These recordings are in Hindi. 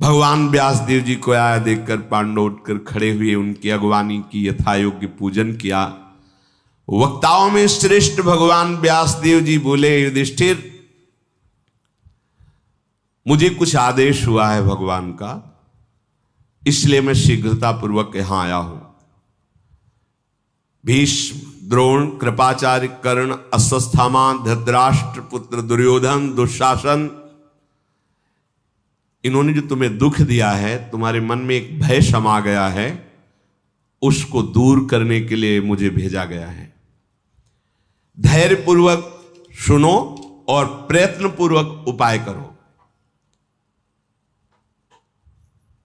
भगवान व्यासदेव जी को आया देखकर पांडव उठकर खड़े हुए, उनकी अगवानी की, यथायोग्य पूजन किया। वक्ताओं में श्रेष्ठ भगवान व्यासदेव जी बोले, युधिष्ठिर मुझे कुछ आदेश हुआ है भगवान का, इसलिए मैं शीघ्रता पूर्वक यहां आया हूं। भीष्म, द्रोण, कृपाचार्य, कर्ण, अश्वत्थामा, धृतराष्ट्र पुत्र दुर्योधन, दुशासन, इन्होंने जो तुम्हें दुख दिया है, तुम्हारे मन में एक भय समा गया है, उसको दूर करने के लिए मुझे भेजा गया है। धैर्यपूर्वक सुनो और प्रयत्नपूर्वक उपाय करो।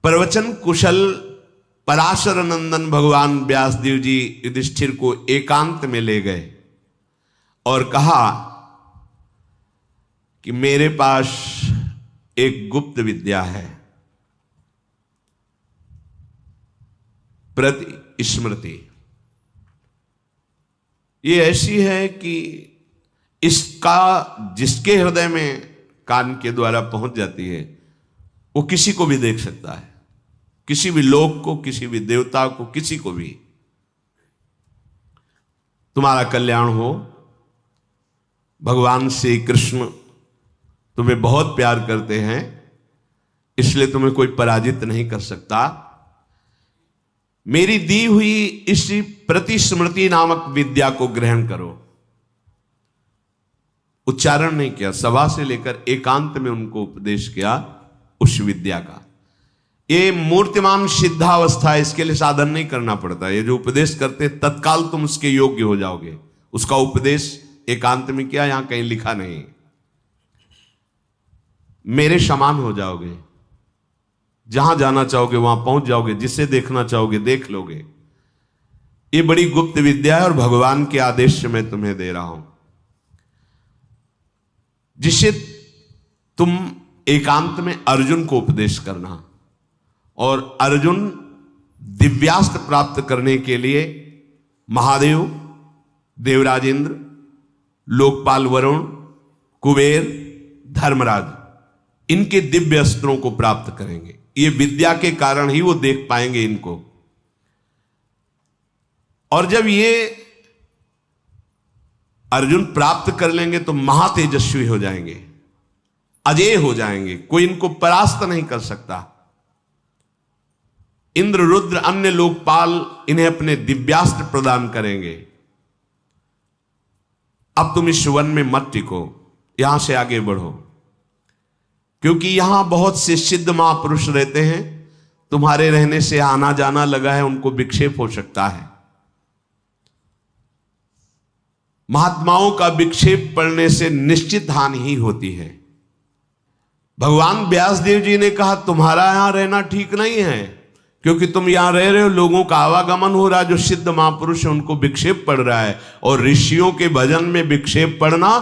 प्रवचन कुशल पराशर नंदन भगवान व्यासदेव जी युधिष्ठिर को एकांत में ले गए और कहा कि मेरे पास एक गुप्त विद्या है, प्रति स्मृति। ये ऐसी है कि इसका जिसके हृदय में कान के द्वारा पहुंच जाती है वो किसी को भी देख सकता है, किसी भी लोक को, किसी भी देवता को, किसी को भी। तुम्हारा कल्याण हो। भगवान श्री कृष्ण तुम्हें बहुत प्यार करते हैं, इसलिए तुम्हें कोई पराजित नहीं कर सकता। मेरी दी हुई इस प्रतिस्मृति नामक विद्या को ग्रहण करो। उच्चारण नहीं किया, सभा से लेकर एकांत में उनको उपदेश किया उस विद्या का। ये मूर्तिमान सिद्धावस्था है, इसके लिए साधन नहीं करना पड़ता। ये जो उपदेश करते तत्काल तुम उसके योग्य हो जाओगे। उसका उपदेश एकांत में किया, यहां कहीं लिखा नहीं। मेरे समान हो जाओगे, जहां जाना चाहोगे वहां पहुंच जाओगे, जिसे देखना चाहोगे देख लोगे। ये बड़ी गुप्त विद्या है और भगवान के आदेश से मैं तुम्हें दे रहा हूं, जिसे तुम एकांत में अर्जुन को उपदेश करना। और अर्जुन दिव्यास्त्र प्राप्त करने के लिए महादेव, देवराज इंद्र, लोकपाल वरुण, कुबेर, धर्मराज, इनके दिव्य अस्त्रों को प्राप्त करेंगे। ये विद्या के कारण ही वो देख पाएंगे इनको। और जब ये अर्जुन प्राप्त कर लेंगे तो महातेजस्वी हो जाएंगे, अजेय हो जाएंगे, कोई इनको परास्त नहीं कर सकता। इंद्र, रुद्र, अन्य लोकपाल इन्हें अपने दिव्यास्त्र प्रदान करेंगे। अब तुम इस वन में मत टिको, यहां से आगे बढ़ो, क्योंकि यहां बहुत से सिद्ध महापुरुष रहते हैं। तुम्हारे रहने से आना जाना लगा है, उनको विक्षेप हो सकता है। महात्माओं का विक्षेप पड़ने से निश्चित हानि ही होती है। भगवान व्यासदेव जी ने कहा तुम्हारा यहां रहना ठीक नहीं है, क्योंकि तुम यहां रह रहे हो, लोगों का आवागमन हो रहा है, जो सिद्ध महापुरुष है उनको विक्षेप पड़ रहा है। और ऋषियों के भजन में विक्षेप पड़ना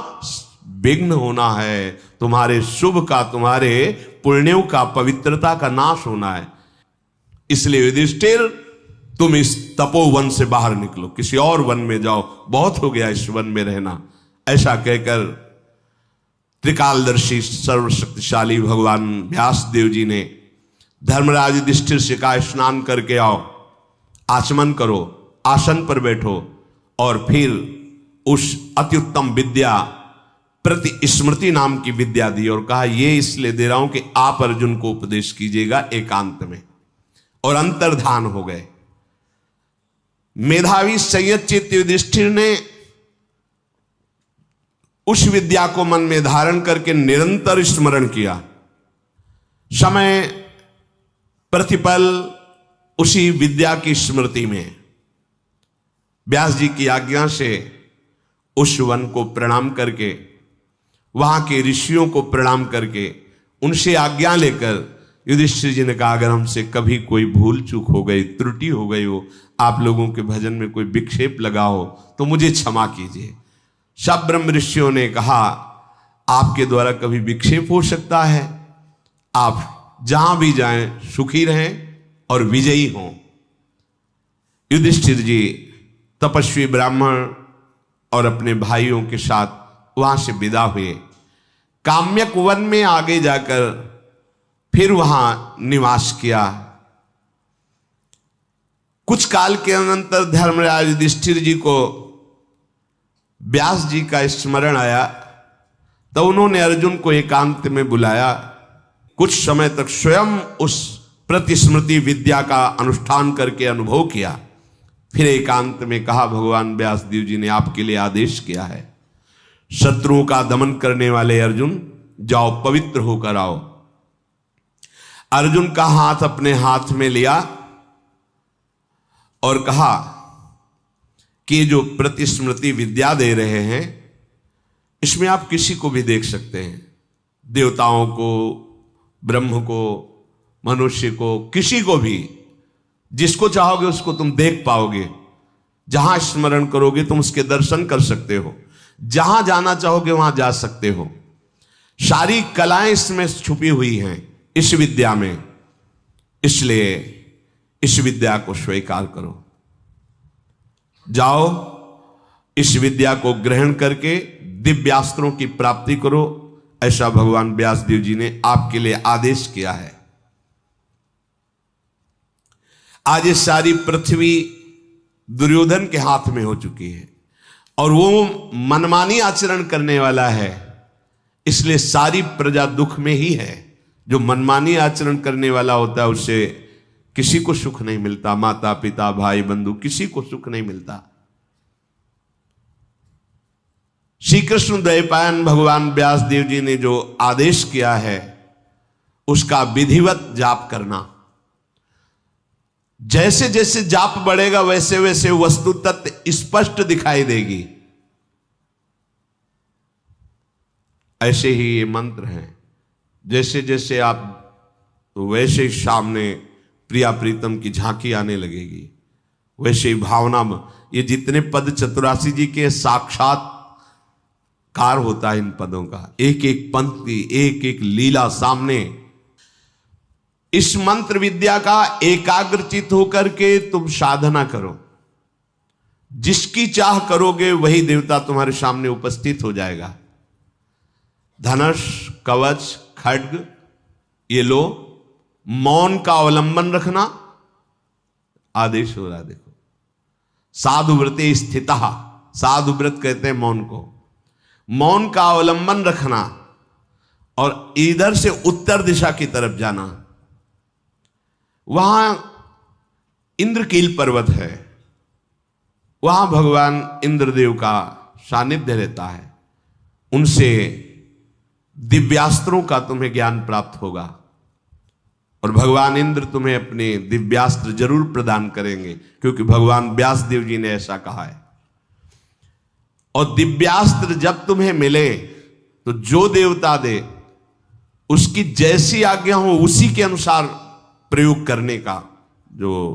विघ्न होना है। तुम्हारे शुभ का, तुम्हारे पुण्यों का, पवित्रता का नाश होना है। इसलिए युधिष्ठिर तुम इस तपोवन से बाहर निकलो, किसी और वन में जाओ, बहुत हो गया इस वन में रहना। ऐसा कहकर त्रिकालदर्शी सर्वशक्तिशाली भगवान व्यासदेव जी ने धर्मराज युधिष्ठिर से कहा स्नान करके आओ, आचमन करो, आसन पर बैठो और फिर उस अत्युत्तम विद्या प्रति स्मृति नाम की विद्या दी। और कहा ये इसलिए दे रहा हूं कि आप अर्जुन को उपदेश कीजिएगा एकांत में। और अंतर्धान हो गए। मेधावी संयतचित्त युधिष्ठिर ने उस विद्या को मन में धारण करके निरंतर स्मरण किया। समय प्रतिपल उसी विद्या की स्मृति में व्यास जी की आज्ञा से उस वन को प्रणाम करके, वहां के ऋषियों को प्रणाम करके, उनसे आज्ञा लेकर युधिष्ठिर जी ने कहा अगर हमसे कभी कोई भूल चूक हो गई, त्रुटि हो गई हो, आप लोगों के भजन में कोई विक्षेप लगा हो तो मुझे क्षमा कीजिए। सब ब्रह्म ऋषियों ने कहा आपके द्वारा कभी विक्षेप हो सकता है, आप जहां भी जाएं सुखी रहें और विजयी हों। युधिष्ठिर जी तपस्वी ब्राह्मण और अपने भाइयों के साथ वहां से विदा हुए। काम्यक वन में आगे जाकर फिर वहां निवास किया। कुछ काल के अनंतर धर्मराज युधिष्ठिर जी को व्यास जी का स्मरण आया, तो उन्होंने अर्जुन को एकांत में बुलाया। कुछ समय तक स्वयं उस प्रतिस्मृति विद्या का अनुष्ठान करके अनुभव किया। फिर एकांत में कहा, भगवान व्यासदेव जी ने आपके लिए आदेश किया है, शत्रुओं का दमन करने वाले अर्जुन जाओ पवित्र होकर आओ। अर्जुन का हाथ अपने हाथ में लिया और कहा कि जो प्रतिस्मृति विद्या दे रहे हैं इसमें आप किसी को भी देख सकते हैं, देवताओं को, ब्रह्म को, मनुष्य को, किसी को भी, जिसको चाहोगे उसको तुम देख पाओगे। जहां स्मरण करोगे तुम उसके दर्शन कर सकते हो, जहां जाना चाहोगे वहां जा सकते हो। सारी कलाएं इसमें छुपी हुई हैं इस विद्या में, इसलिए इस विद्या को स्वीकार करो। जाओ इस विद्या को ग्रहण करके दिव्यास्त्रों की प्राप्ति करो, ऐसा भगवान व्यासदेव जी ने आपके लिए आदेश किया है। आज ये सारी पृथ्वी दुर्योधन के हाथ में हो चुकी है और वो मनमानी आचरण करने वाला है, इसलिए सारी प्रजा दुख में ही है। जो मनमानी आचरण करने वाला होता है उससे किसी को सुख नहीं मिलता, माता पिता भाई बंधु किसी को सुख नहीं मिलता। श्री कृष्ण द्वैपायन भगवान व्यासदेव जी ने जो आदेश किया है उसका विधिवत जाप करना। जैसे जैसे जाप बढ़ेगा वैसे वैसे वस्तु तत्व स्पष्ट दिखाई देगी। ऐसे ही ये मंत्र हैं, जैसे जैसे आप तो वैसे ही सामने प्रिया प्रीतम की झांकी आने लगेगी, वैसे ही भावना में ये जितने पद चतुरासी जी के साक्षात कार होता है इन पदों का, एक एक पंक्ति एक एक लीला सामने। इस मंत्र विद्या का एकाग्रचित होकर के तुम साधना करो, जिसकी चाह करोगे वही देवता तुम्हारे सामने उपस्थित हो जाएगा। धनुष कवच खड्ग ये लो, मौन का अवलंबन रखना आदेश हो रहा है। देखो, साधु व्रते स्थितः, साधु व्रत कहते हैं मौन को। मौन का अवलंबन रखना और इधर से उत्तर दिशा की तरफ जाना। वहां इंद्रकील पर्वत है, वहां भगवान इंद्रदेव का सानिध्य रहता है। उनसे दिव्यास्त्रों का तुम्हें ज्ञान प्राप्त होगा और भगवान इंद्र तुम्हें अपने दिव्यास्त्र जरूर प्रदान करेंगे, क्योंकि भगवान व्यासदेव जी ने ऐसा कहा है। और दिव्यास्त्र जब तुम्हें मिले तो जो देवता दे उसकी जैसी आज्ञा हो उसी के अनुसार प्रयोग करने का, जो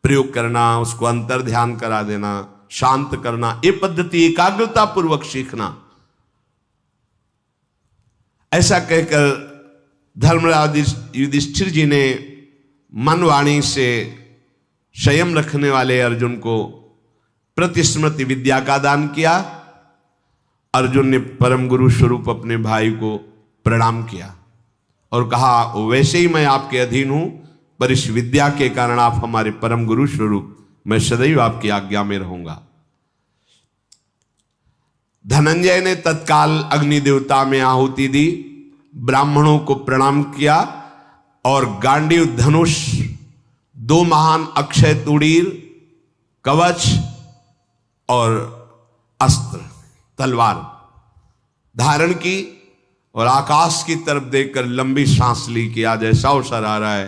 प्रयोग करना, उसको अंतर ध्यान करा देना, शांत करना, ये पद्धति एकाग्रता पूर्वक सीखना। ऐसा कहकर धर्मराज युधिष्ठिर जी ने मन वाणी से संयम रखने वाले अर्जुन को प्रतिस्मृति विद्या का दान किया। अर्जुन ने परम गुरु स्वरूप अपने भाई को प्रणाम किया और कहा, वैसे ही मैं आपके अधीन हूं, पर इस विद्या के कारण आप हमारे परम गुरु स्वरूप, मैं सदैव आपकी आज्ञा में रहूंगा। धनंजय ने तत्काल अग्नि देवता में आहुति दी, ब्राह्मणों को प्रणाम किया और गांडीव धनुष, दो महान अक्षय तुड़ीर, कवच और अस्त्र तलवार धारण की और आकाश की तरफ देखकर लंबी सांस ली कि आज ऐसा अवसर आ रहा है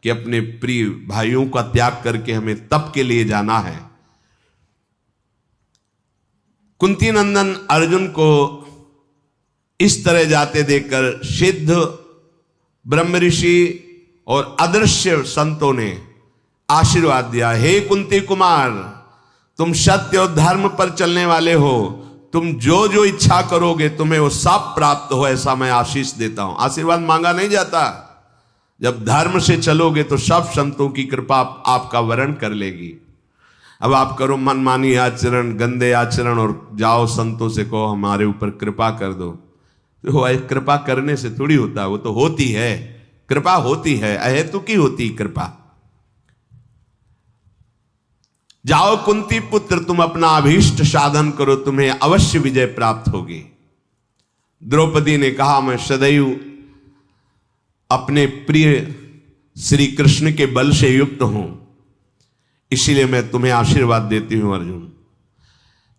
कि अपने प्रिय भाइयों का त्याग करके हमें तप के लिए जाना है। कुंती नंदन अर्जुन को इस तरह जाते देखकर सिद्ध ब्रह्म ऋषि और अदृश्य संतों ने आशीर्वाद दिया, हे कुंती कुमार, तुम सत्य और धर्म पर चलने वाले हो, तुम जो जो इच्छा करोगे तुम्हें वो सब प्राप्त हो, ऐसा मैं आशीष देता हूं। आशीर्वाद मांगा नहीं जाता, जब धर्म से चलोगे तो सब संतों की कृपा आपका वरण कर लेगी। अब आप करो मनमानी आचरण, गंदे आचरण और जाओ संतों से कहो हमारे ऊपर कृपा कर दो, तो कृपा करने से थोड़ी होता है, वो तो होती है कृपा होती है, अहेतुकी होती कृपा। जाओ कुंती पुत्र, तुम अपना अभीष्ट साधन करो, तुम्हें अवश्य विजय प्राप्त होगी। द्रौपदी ने कहा, मैं सदैव अपने प्रिय श्री कृष्ण के बल से युक्त हूं, इसीलिए मैं तुम्हें आशीर्वाद देती हूं अर्जुन।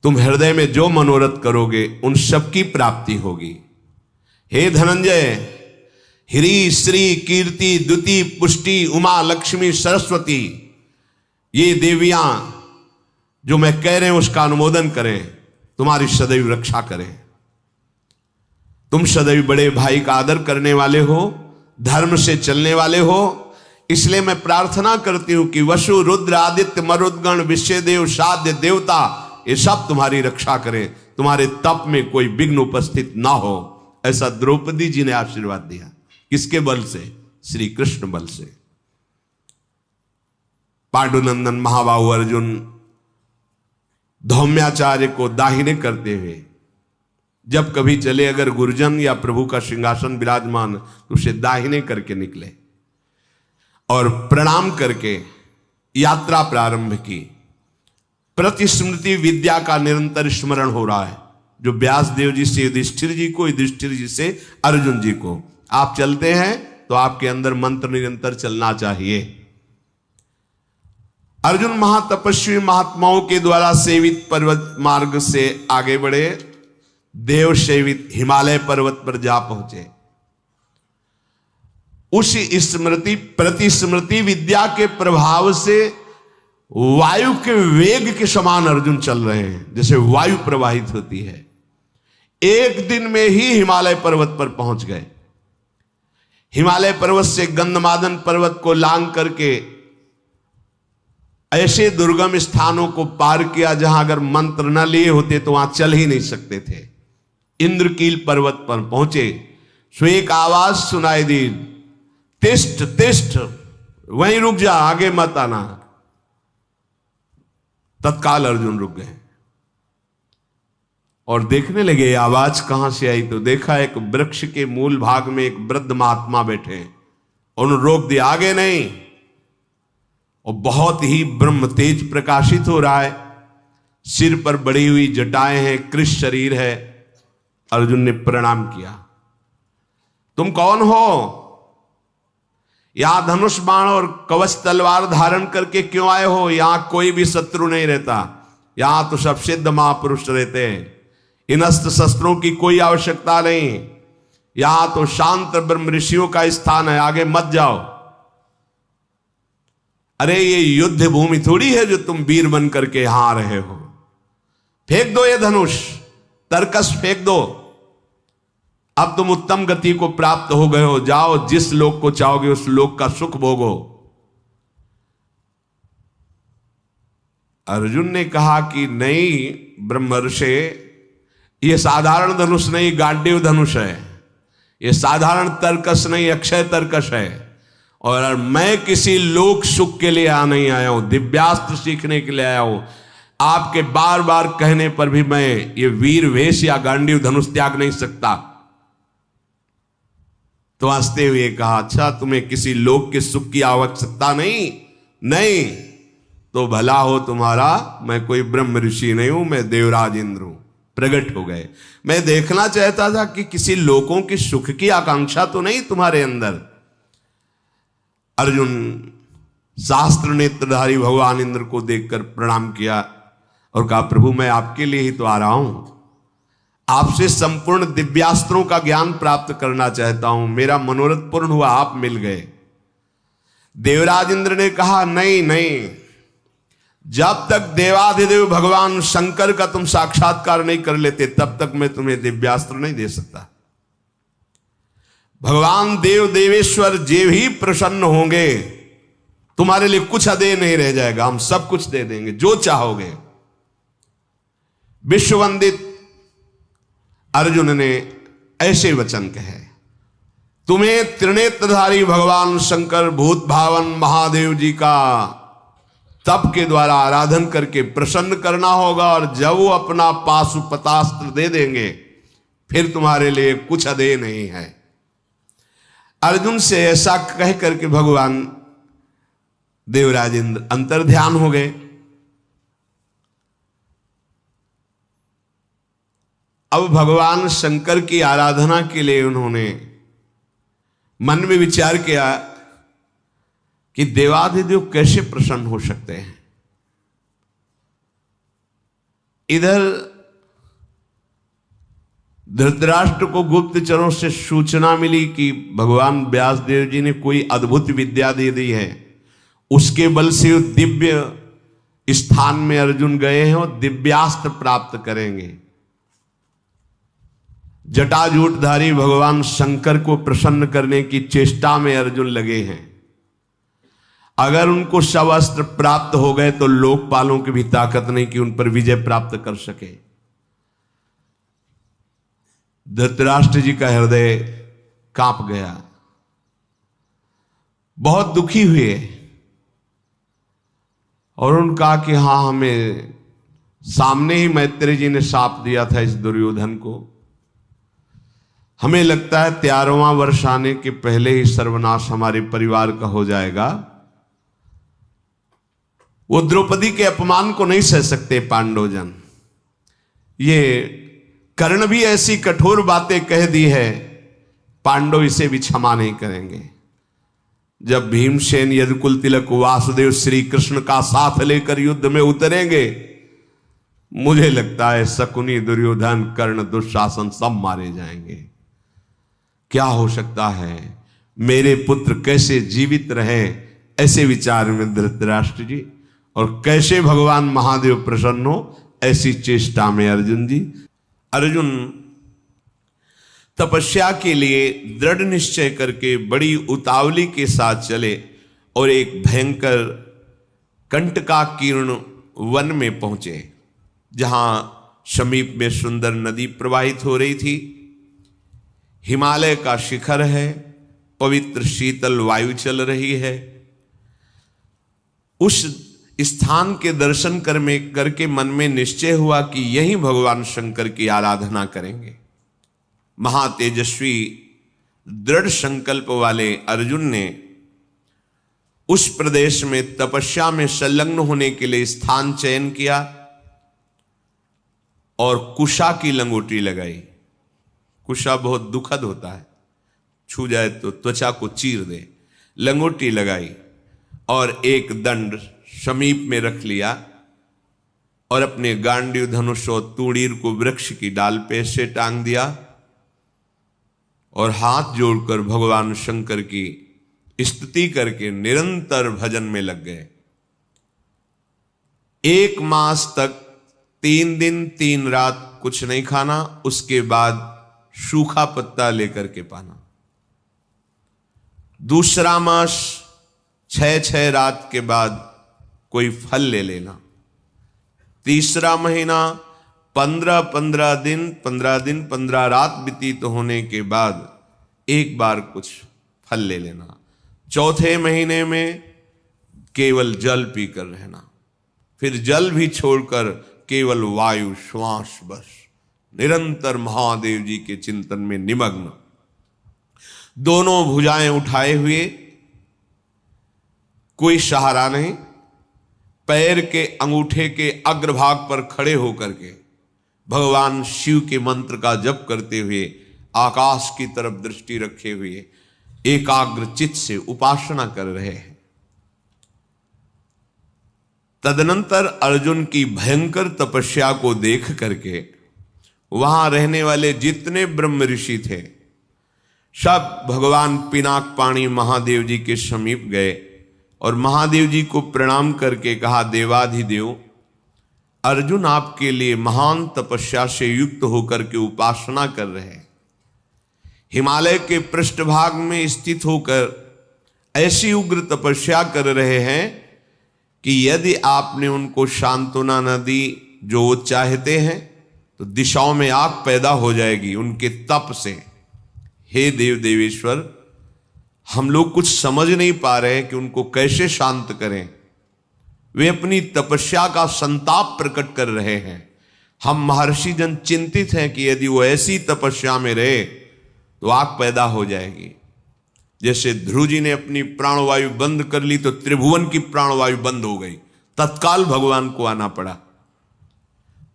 तुम हृदय में जो मनोरथ करोगे उन सब की प्राप्ति होगी। हे धनंजय, हिरी श्री कीर्ति द्युति पुष्टि उमा लक्ष्मी सरस्वती, ये देवियां जो मैं कह रहे हूं उसका अनुमोदन करें, तुम्हारी सदैव रक्षा करें। तुम सदैव बड़े भाई का आदर करने वाले हो, धर्म से चलने वाले हो, इसलिए मैं प्रार्थना करती हूं कि वसु रुद्र आदित्य मरुद्गण विश्वदेव साध्य देवता ये सब तुम्हारी रक्षा करें, तुम्हारे तप में कोई विघ्न उपस्थित ना हो। ऐसा द्रौपदी जी ने आशीर्वाद दिया। किसके बल से? श्री कृष्ण बल से। पांडुनंदन महाबाहु अर्जुन धौम्याचार्य को दाहिने करते हुए जब कभी चले, अगर गुरुजन या प्रभु का सिंहासन विराजमान तो उसे दाहिने करके निकले और प्रणाम करके यात्रा प्रारंभ की। प्रतिस्मृति विद्या का निरंतर स्मरण हो रहा है, जो व्यास देव जी से युधिष्ठिर जी को, युधिष्ठिर जी से अर्जुन जी को। आप चलते हैं तो आपके अंदर मंत्र निरंतर चलना चाहिए। अर्जुन महातपस्वी महात्माओं के द्वारा सेवित पर्वत मार्ग से आगे बढ़े, देव सेवित हिमालय पर्वत पर जा पहुंचे। उस स्मृति प्रतिस्मृति विद्या के प्रभाव से वायु के वेग के समान अर्जुन चल रहे हैं, जैसे वायु प्रवाहित होती है। एक दिन में ही हिमालय पर्वत पर पहुंच गए। हिमालय पर्वत से गंधमादन पर्वत को लांग करके ऐसे दुर्गम स्थानों को पार किया जहां अगर मंत्र न लिए होते तो वहां चल ही नहीं सकते थे। इंद्रकील पर्वत पर पहुंचे, सो एक आवाज सुनाई दी, तिष्ठ तिष्ठ, वहीं रुक जा, आगे मत आना। तत्काल अर्जुन रुक गए और देखने लगे आवाज कहां से आई। तो देखा एक वृक्ष के मूल भाग में एक वृद्ध महात्मा बैठे, उन्होंने रोक दिया, आगे नहीं। और बहुत ही ब्रह्म तेज प्रकाशित हो रहा है, सिर पर बड़ी हुई जटाएं हैं, कृष शरीर है। अर्जुन ने प्रणाम किया, तुम कौन हो? यहां धनुष बाण और कवच तलवार धारण करके क्यों आए हो? यहां कोई भी शत्रु नहीं रहता, यहां तो सब सिद्ध महापुरुष रहते हैं। इन अस्त्र शस्त्रों की कोई आवश्यकता नहीं, यहां तो शांत ब्रह्म ऋषियों का स्थान है, आगे मत जाओ। अरे ये युद्ध भूमि थोड़ी है जो तुम वीर बन करके यहां आ रहे हो। फेंक दो ये धनुष, तरकस फेंक दो। अब तुम उत्तम गति को प्राप्त हो गए हो, जाओ जिस लोक को चाहोगे उस लोक का सुख भोगो। अर्जुन ने कहा कि नहीं ब्रह्मर्षि, यह साधारण धनुष नहीं, गांडीव धनुष है। यह साधारण तरकस नहीं, अक्षय तरकस है। और मैं किसी लोक सुख के लिए नहीं आया हूं, दिव्यास्त्र सीखने के लिए आया हूं। आपके बार बार कहने पर भी मैं ये वीर वेश या गांडीव धनुष त्याग नहीं सकता। तो हंसते हुए कहा, अच्छा तुम्हें किसी लोक के सुख की आवश्यकता नहीं? नहीं तो भला हो तुम्हारा, मैं कोई ब्रह्म ऋषि नहीं हूं, मैं देवराज इंद्र हूं। प्रकट हो गए। मैं देखना चाहता था कि किसी लोगों की सुख की आकांक्षा तो नहीं तुम्हारे अंदर। अर्जुन शास्त्र नेत्रधारी भगवान इंद्र को देखकर प्रणाम किया और कहा, प्रभु मैं आपके लिए ही तो आ रहा हूं, आपसे संपूर्ण दिव्यास्त्रों का ज्ञान प्राप्त करना चाहता हूं। मेरा मनोरथ पूर्ण हुआ, आप मिल गए। देवराज इंद्र ने कहा, नहीं नहीं, जब तक देवाधिदेव भगवान शंकर का तुम साक्षात्कार नहीं कर लेते तब तक मैं तुम्हें दिव्यास्त्र नहीं दे सकता। भगवान देव देवेश्वर जे भी प्रसन्न होंगे तुम्हारे लिए कुछ अदेय नहीं रह जाएगा, हम सब कुछ दे देंगे जो चाहोगे। विश्ववंदित अर्जुन ने ऐसे वचन कहे, तुम्हें त्रिनेत्रधारी भगवान शंकर भूत भावन महादेव जी का तप के द्वारा आराधन करके प्रसन्न करना होगा, और जब वो अपना पाशुपतास्त्र दे देंगे फिर तुम्हारे लिए कुछ अदेय नहीं है। अर्जुन से ऐसा कह करके भगवान देवराज इंद्र अंतर्ध्यान हो गए। अब भगवान शंकर की आराधना के लिए उन्होंने मन में विचार किया कि देवाधिदेव कैसे प्रसन्न हो सकते हैं। इधर धृतराष्ट्र को गुप्तचरों से सूचना मिली कि भगवान व्यासदेव जी ने कोई अद्भुत विद्या दे दी है, उसके बल से दिव्य स्थान में अर्जुन गए हैं और दिव्यास्त्र प्राप्त करेंगे। जटाजूटधारी भगवान शंकर को प्रसन्न करने की चेष्टा में अर्जुन लगे हैं। अगर उनको सब अस्त्र प्राप्त हो गए तो लोकपालों की भी ताकत नहीं कि उन पर विजय प्राप्त कर सके। धृतराष्ट्र जी का हृदय कांप गया, बहुत दुखी हुए और उन्होंने कहा कि हाँ, हमें सामने ही मैत्री जी ने शाप दिया था इस दुर्योधन को। हमें लगता है 13वां वर्ष आने के पहले ही सर्वनाश हमारे परिवार का हो जाएगा। वो द्रौपदी के अपमान को नहीं सह सकते पांडवजन। ये कर्ण भी ऐसी कठोर बातें कह दी है, पांडव इसे भी क्षमा नहीं करेंगे। जब भीमसेन, यदुकुल तिलक, वासुदेव श्री कृष्ण का साथ लेकर युद्ध में उतरेंगे, मुझे लगता है शकुनी, दुर्योधन, कर्ण, दुशासन सब मारे जाएंगे। क्या हो सकता है, मेरे पुत्र कैसे जीवित रहे, ऐसे विचार में धृतराष्ट्र जी, और कैसे भगवान महादेव प्रसन्न हो, ऐसी चेष्टा में अर्जुन जी। अर्जुन तपस्या के लिए दृढ़ निश्चय करके बड़ी उतावली के साथ चले और एक भयंकर कंटकाकीर्ण वन में पहुंचे, जहां समीप में सुंदर नदी प्रवाहित हो रही थी। हिमालय का शिखर है, पवित्र शीतल वायु चल रही है। उस स्थान के दर्शन करके मन में निश्चय हुआ कि यहीं भगवान शंकर की आराधना करेंगे। महातेजस्वी दृढ़ संकल्प वाले अर्जुन ने उस प्रदेश में तपस्या में संलग्न होने के लिए स्थान चयन किया और कुशा की लंगोटी लगाई। कुशा बहुत दुखद होता है, छू जाए तो त्वचा को चीर दे। लंगोटी लगाई और एक दंड समीप में रख लिया और अपने गांडीव धनुष और तूणीर को वृक्ष की डाल पे से टांग दिया और हाथ जोड़कर भगवान शंकर की स्तुति करके निरंतर भजन में लग गए। 1 मास तक 3 दिन 3 रात कुछ नहीं खाना, उसके बाद सूखा पत्ता लेकर के पाना। दूसरा मास 6 रात के बाद कोई फल ले लेना। तीसरा महीना 15 दिन 15 रात व्यतीत होने के बाद एक बार कुछ फल ले लेना। चौथे महीने में केवल जल पीकर रहना, फिर जल भी छोड़कर केवल वायु श्वास, बस निरंतर महादेव जी के चिंतन में निमग्न। दोनों भुजाएं उठाए हुए, कोई सहारा नहीं, पैर के अंगूठे के अग्रभाग पर खड़े होकर के भगवान शिव के मंत्र का जप करते हुए आकाश की तरफ दृष्टि रखे हुए एकाग्र चित्त से उपासना कर रहे हैं। तदनंतर अर्जुन की भयंकर तपस्या को देख करके वहां रहने वाले जितने ब्रह्म ऋषि थे सब भगवान पिनाक पाणी महादेव जी के समीप गए और महादेव जी को प्रणाम करके कहा, देवाधिदेव, अर्जुन आपके लिए महान तपस्या से युक्त होकर के उपासना कर रहे हैं। हिमालय के पृष्ठभाग में स्थित होकर ऐसी उग्र तपस्या कर रहे हैं कि यदि आपने उनको सांत्वना न दी जो वो चाहते हैं तो दिशाओं में आग पैदा हो जाएगी उनके तप से। हे देव देवेश्वर, हम लोग कुछ समझ नहीं पा रहे हैं कि उनको कैसे शांत करें। वे अपनी तपस्या का संताप प्रकट कर रहे हैं। हम महर्षि जन चिंतित हैं कि यदि वो ऐसी तपस्या में रहे तो आग पैदा हो जाएगी। जैसे ध्रुव जी ने अपनी प्राणवायु बंद कर ली तो त्रिभुवन की प्राणवायु बंद हो गई, तत्काल भगवान को आना पड़ा।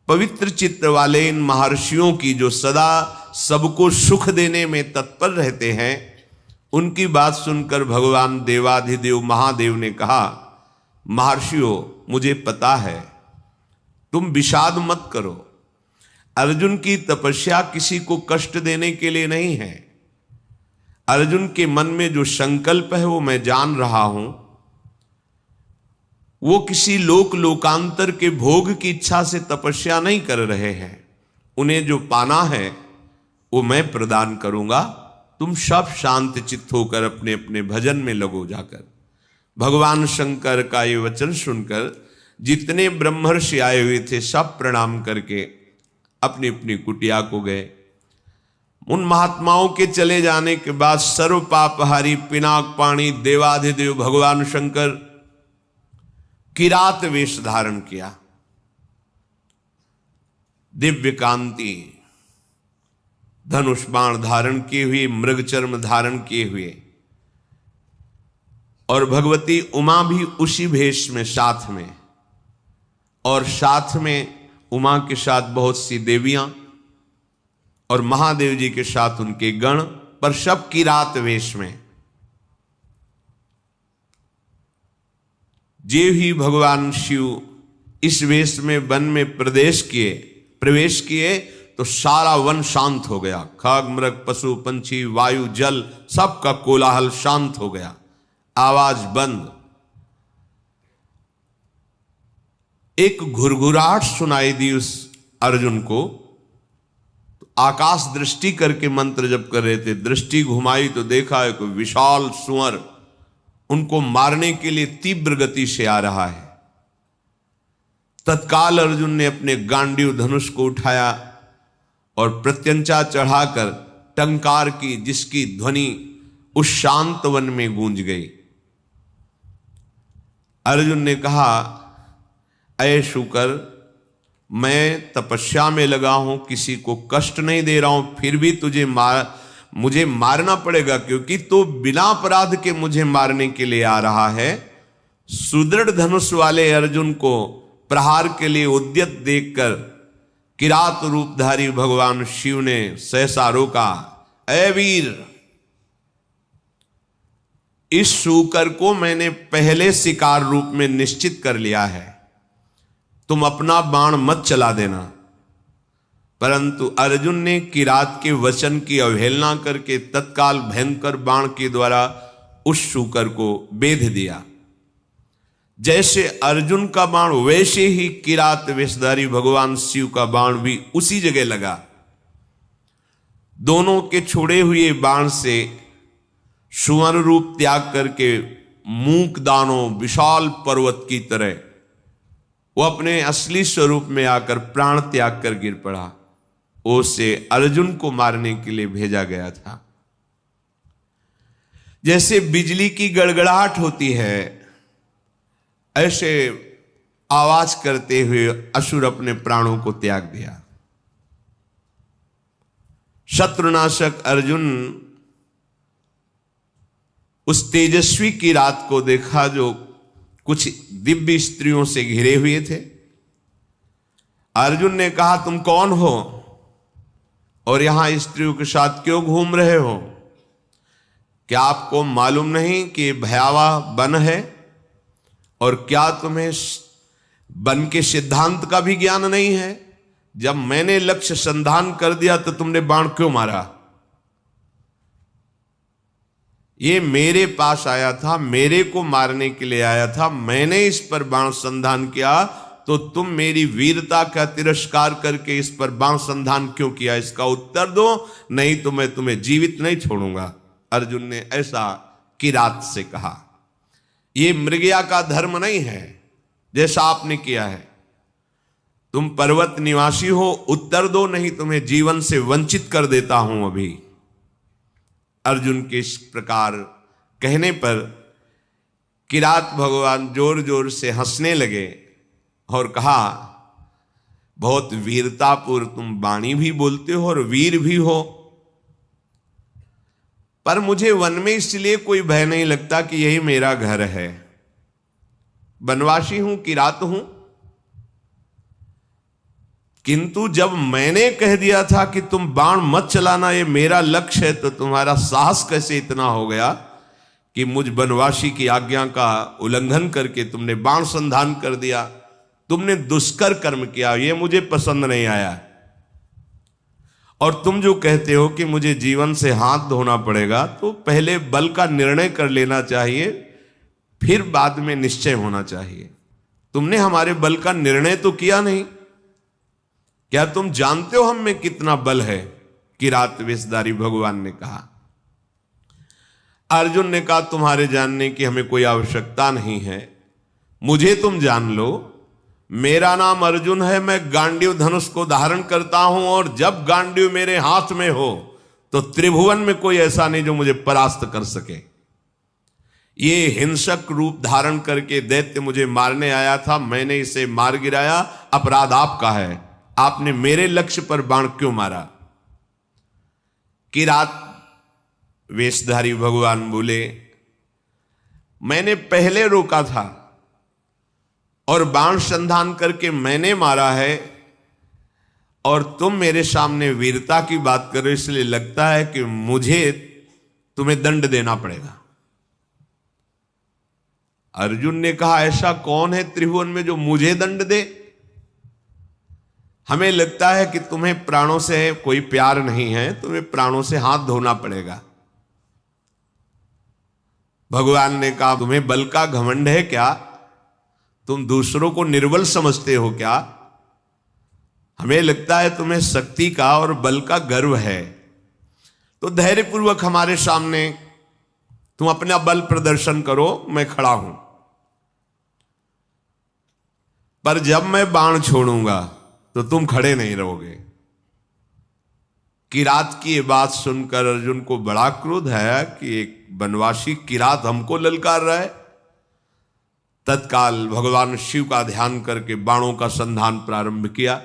पवित्र चित्त वाले इन महर्षियों की जो सदा सबको सुख देने में तत्पर रहते हैं, उनकी बात सुनकर भगवान देवाधिदेव महादेव ने कहा, महर्षियों मुझे पता है, तुम विषाद मत करो। अर्जुन की तपस्या किसी को कष्ट देने के लिए नहीं है। अर्जुन के मन में जो संकल्प है वो मैं जान रहा हूं। वो किसी लोकांतर के भोग की इच्छा से तपस्या नहीं कर रहे हैं। उन्हें जो पाना है वो मैं प्रदान करूंगा। तुम सब शांत चित्त होकर अपने अपने भजन में लगो जाकर। भगवान शंकर का ये वचन सुनकर जितने ब्रह्मर्षि आए हुए थे सब प्रणाम करके अपनी अपनी कुटिया को गए। उन महात्माओं के चले जाने के बाद सर्व पापहारी पिनाक पाणी देवाधिदेव भगवान शंकर किरात वेश धारण किया। दिव्य कांति धनुष बाण धारण किए हुए, मृग चर्म धारण किए हुए, और भगवती उमा भी उसी भेष में साथ में, और साथ में उमा के साथ बहुत सी देवियां और महादेव जी के साथ उनके गण, पर सब किरात वेश में। जे ही भगवान शिव इस वेश में वन में प्रवेश किए तो सारा वन शांत हो गया। खग मृग पशु पंछी वायु जल सबका कोलाहल शांत हो गया, आवाज बंद। एक घुरघुराहट सुनाई दी उस अर्जुन को। तो आकाश दृष्टि करके मंत्र जप कर रहे थे, दृष्टि घुमाई तो देखा एक विशाल सुअर उनको मारने के लिए तीव्र गति से आ रहा है। तत्काल अर्जुन ने अपने गांडीव धनुष को उठाया और प्रत्यंचा चढ़ाकर टंकार की, जिसकी ध्वनि उस शांत वन में गूंज गई। अर्जुन ने कहा, ऐ शुकर, मैं तपस्या में लगा हूं, किसी को कष्ट नहीं दे रहा हूं, फिर भी मुझे मारना पड़ेगा, क्योंकि तो बिना अपराध के मुझे मारने के लिए आ रहा है। सुदृढ़ धनुष वाले अर्जुन को प्रहार के लिए उद्यत देखकर किरात रूपधारी भगवान शिव ने सहसा रोका। ऐ वीर, इस शूकर को मैंने पहले शिकार रूप में निश्चित कर लिया है, तुम अपना बाण मत चला देना। परंतु अर्जुन ने किरात के वचन की अवहेलना करके तत्काल भयंकर बाण के द्वारा उस शूकर को बेध दिया। जैसे अर्जुन का बाण वैसे ही किरात वेशधारी भगवान शिव का बाण भी उसी जगह लगा। दोनों के छोड़े हुए बाण से सुवर्ण रूप त्याग करके मूक दानों विशाल पर्वत की तरह वो अपने असली स्वरूप में आकर प्राण त्याग कर गिर पड़ा। उसे अर्जुन को मारने के लिए भेजा गया था। जैसे बिजली की गड़गड़ाहट होती है, ऐसे आवाज करते हुए असुर अपने प्राणों को त्याग दिया। शत्रुनाशक अर्जुन उस तेजस्वी की रात को देखा जो कुछ दिव्य स्त्रियों से घिरे हुए थे। अर्जुन ने कहा, तुम कौन हो और यहां स्त्रियों के साथ क्यों घूम रहे हो? क्या आपको मालूम नहीं कि भयावह वन है? और क्या तुम्हें वन के सिद्धांत का भी ज्ञान नहीं है? जब मैंने लक्ष्य संधान कर दिया तो तुमने बाण क्यों मारा? ये मेरे पास आया था, मेरे को मारने के लिए आया था, मैंने इस पर बाण संधान किया, तो तुम मेरी वीरता का तिरस्कार करके इस पर बाण संधान क्यों किया? इसका उत्तर दो, नहीं तो मैं तुम्हें जीवित नहीं छोड़ूंगा। अर्जुन ने ऐसा किरात से कहा। यह मृगया का धर्म नहीं है जैसा आपने किया है। तुम पर्वत निवासी हो, उत्तर दो, नहीं तुम्हें जीवन से वंचित कर देता हूं अभी। अर्जुन के इस प्रकार कहने पर किरात भगवान जोर जोर से हंसने लगे और कहा, बहुत वीरतापूर्व तुम वाणी भी बोलते हो और वीर भी हो। पर मुझे वन में इसलिए कोई भय नहीं लगता कि यही मेरा घर है। वनवासी हूं, किरात हूं, किंतु जब मैंने कह दिया था कि तुम बाण मत चलाना, ये मेरा लक्ष्य है, तो तुम्हारा साहस कैसे इतना हो गया कि मुझ वनवासी की आज्ञा का उल्लंघन करके तुमने बाण संधान कर दिया। तुमने दुष्कर कर्म किया, ये मुझे पसंद नहीं आया। और तुम जो कहते हो कि मुझे जीवन से हाथ धोना पड़ेगा, तो पहले बल का निर्णय कर लेना चाहिए, फिर बाद में निश्चय होना चाहिए। तुमने हमारे बल का निर्णय तो किया नहीं। क्या तुम जानते हो हम में कितना बल है? किरात वेशधारी भगवान ने कहा। अर्जुन ने कहा, तुम्हारे जानने की हमें कोई आवश्यकता नहीं है, मुझे तुम जान लो। मेरा नाम अर्जुन है, मैं गांडीव धनुष को धारण करता हूं, और जब गांडीव मेरे हाथ में हो तो त्रिभुवन में कोई ऐसा नहीं जो मुझे परास्त कर सके। ये हिंसक रूप धारण करके दैत्य मुझे मारने आया था, मैंने इसे मार गिराया, अपराध आपका है। आपने मेरे लक्ष्य पर बाण क्यों मारा? किरात वेशधारी भगवान बोले, मैंने पहले रोका था और बाण संधान करके मैंने मारा है, और तुम मेरे सामने वीरता की बात करो, इसलिए लगता है कि मुझे तुम्हें दंड देना पड़ेगा। अर्जुन ने कहा, ऐसा कौन है त्रिभुवन में जो मुझे दंड दे? हमें लगता है कि तुम्हें प्राणों से कोई प्यार नहीं है, तुम्हें प्राणों से हाथ धोना पड़ेगा। भगवान ने कहा, तुम्हें बल का घमंड है क्या? तुम दूसरों को निर्बल समझते हो क्या? हमें लगता है तुम्हें शक्ति का और बल का गर्व है। तो धैर्यपूर्वक हमारे सामने तुम अपना बल प्रदर्शन करो, मैं खड़ा हूं। पर जब मैं बाण छोड़ूंगा तो तुम खड़े नहीं रहोगे। किरात की ये बात सुनकर अर्जुन को बड़ा क्रोध है कि एक वनवासी किरात हमको ललकार रहा है। तत्काल भगवान शिव का ध्यान करके बाणों का संधान प्रारंभ किया।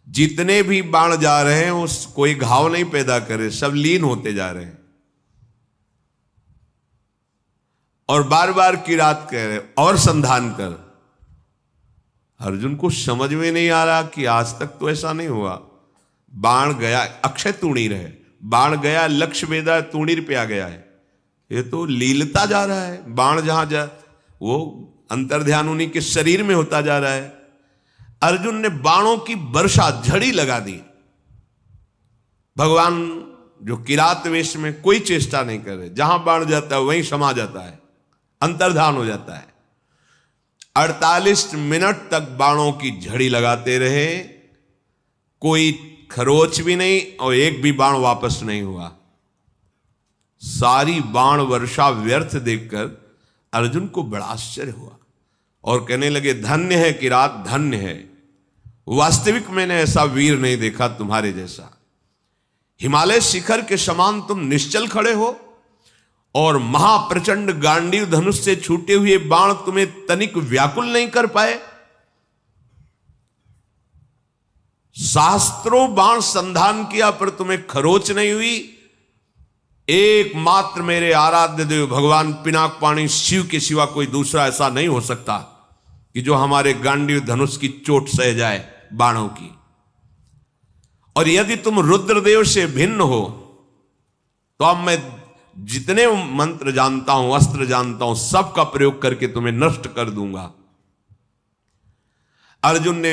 जितने भी बाण जा रहे हैं उस कोई घाव नहीं पैदा करे, सब लीन होते जा रहे हैं। और बार बार किरात कह रहे, और संधान कर। अर्जुन को समझ में नहीं आ रहा कि आज तक तो ऐसा नहीं हुआ। बाण गया, अक्षय तूणीर है, बाण गया, लक्ष्य वेदा है, तूणीर पे आ गया है। ये तो लीलता जा रहा है। बाण जहां जा वो अंतर्ध्यान उन्हीं के शरीर में होता जा रहा है। अर्जुन ने बाणों की वर्षा, झड़ी लगा दी। भगवान जो किरात वेश में कोई चेष्टा नहीं कर रहे, जहां बाण जाता है वहीं समा जाता है, अंतर्धान हो जाता है। 48 मिनट तक बाणों की झड़ी लगाते रहे, कोई खरोच भी नहीं और एक भी बाण वापस नहीं हुआ। सारी बाण वर्षा व्यर्थ देखकर अर्जुन को बड़ा आश्चर्य हुआ और कहने लगे, धन्य है किरात, धन्य है। वास्तविक मैंने ऐसा वीर नहीं देखा तुम्हारे जैसा। हिमालय शिखर के समान तुम निश्चल खड़े हो, और महाप्रचंड गांडीव धनुष से छूटे हुए बाण तुम्हें तनिक व्याकुल नहीं कर पाए। शास्त्रों बाण संधान किया पर तुम्हें खरोच नहीं हुई। एकमात्र मेरे आराध्य देव भगवान पिनाकपाणी शिव के सिवा कोई दूसरा ऐसा नहीं हो सकता कि जो हमारे गांडीव धनुष की चोट सह जाए बाणों की। और यदि तुम रुद्रदेव से भिन्न हो तो अब मैं जितने मंत्र जानता हूं, अस्त्र जानता हूं, सबका प्रयोग करके तुम्हें नष्ट कर दूंगा। अर्जुन ने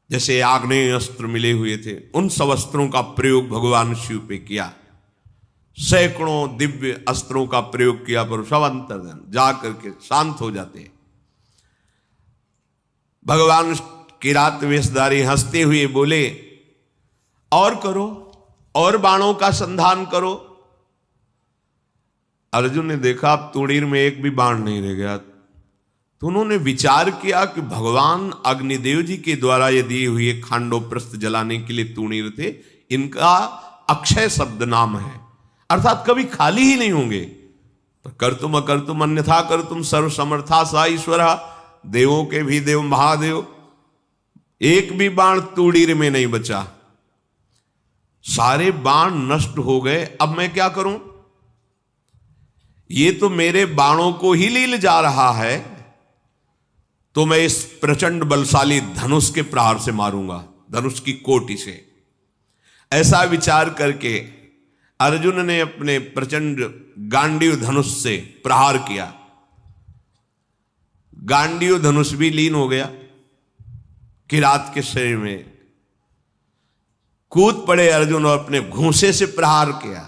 जैसे आग्नेय अस्त्र मिले हुए थे, उन सब अस्त्रों का प्रयोग भगवान शिव पे किया। सैकड़ों दिव्य अस्त्रों का प्रयोग किया, पर सब अंतर्धान जा करके शांत हो जाते हैं। भगवान किरात वेशधारी हंसते हुए बोले, और करो, और बाणों का संधान करो। अर्जुन ने देखा अब तूणीर में एक भी बाण नहीं रह गया, तो उन्होंने विचार किया कि भगवान अग्निदेव जी के द्वारा ये दिए हुए खांडोप्रस्थ जलाने के लिए तूणीर थे, इनका अक्षय शब्द नाम है, अर्थात कभी खाली ही नहीं होंगे। तो कर तुम अकर तुम अन्यथा कर तुम सर्व समर्था सा ईश्वरा, देवों के भी देव महादेव। एक भी बाण तूणीर में नहीं बचा। सारे बाण नष्ट हो गए, अब मैं क्या करूं? ये तो मेरे बाणों को ही लील जा रहा है, तो मैं इस प्रचंड बलशाली धनुष के प्रहार से मारूंगा, धनुष की कोटि से। ऐसा विचार करके अर्जुन ने अपने प्रचंड गांडीव धनुष से प्रहार किया। गांडीव धनुष भी लीन हो गया किरात के शरीर में। कूद पड़े अर्जुन और अपने घूंसे से प्रहार किया।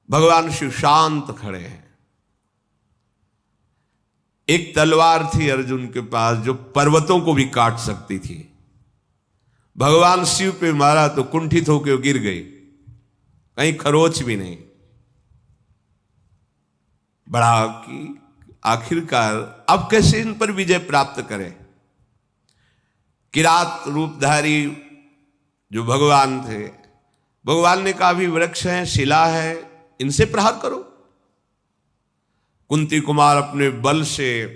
भगवान शिव शांत खड़े हैं। एक तलवार थी अर्जुन के पास जो पर्वतों को भी काट सकती थी। भगवान शिव पे मारा तो कुंठित होकर गिर गई, कहीं खरोच भी नहीं। बड़ा कि आखिरकार अब कैसे इन पर विजय प्राप्त करें। किरात रूपधारी जो भगवान थे, भगवान ने कहा, भी वृक्ष है, शिला है, इनसे प्रहार करो। कुंती कुमार अपने बल से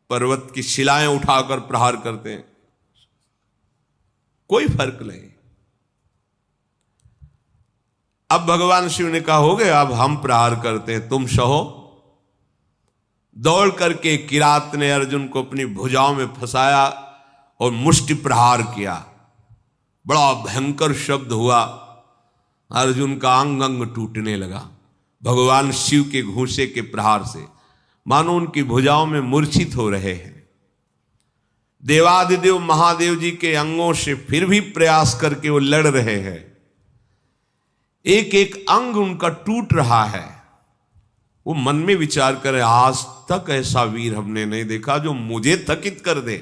पर्वत की शिलाएं उठाकर प्रहार करते हैं, कोई फर्क नहीं। अब भगवान शिव ने कहा, हो गया, अब हम प्रहार करते हैं, तुम सहो। दौड़ करके किरात ने अर्जुन को अपनी भुजाओं में फंसाया और मुष्टि प्रहार किया। बड़ा भयंकर शब्द हुआ, अर्जुन का अंग अंग टूटने लगा भगवान शिव के घूंसे के प्रहार से, मानो उनकी भुजाओं में मूर्छित हो रहे हैं। देवादिदेव महादेव जी के अंगों से फिर भी प्रयास करके वो लड़ रहे हैं। एक एक अंग उनका टूट रहा है। वो मन में विचार करे, आज तक ऐसा वीर हमने नहीं देखा जो मुझे थकित कर दे।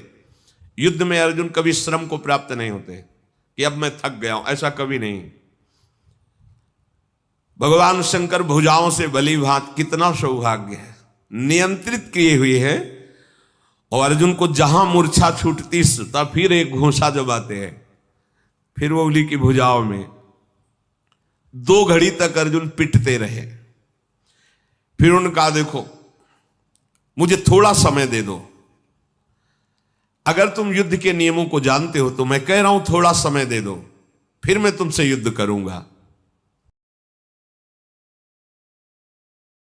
युद्ध में अर्जुन कभी श्रम को प्राप्त नहीं होते कि अब मैं थक गया हूं, ऐसा कभी नहीं। भगवान शंकर भुजाओं से भली भांत, कितना सौभाग्य है, नियंत्रित किए हुए हैं। और अर्जुन को जहां मूर्छा छूटती तब फिर एक घूंसा जमाते हैं, फिर वो उंगली की भुजाओं में। 2 घड़ी तक अर्जुन पिटते रहे। फिर उनका, देखो मुझे थोड़ा समय दे दो, अगर तुम युद्ध के नियमों को जानते हो तो मैं कह रहा हूं थोड़ा समय दे दो, फिर मैं तुमसे युद्ध करूंगा।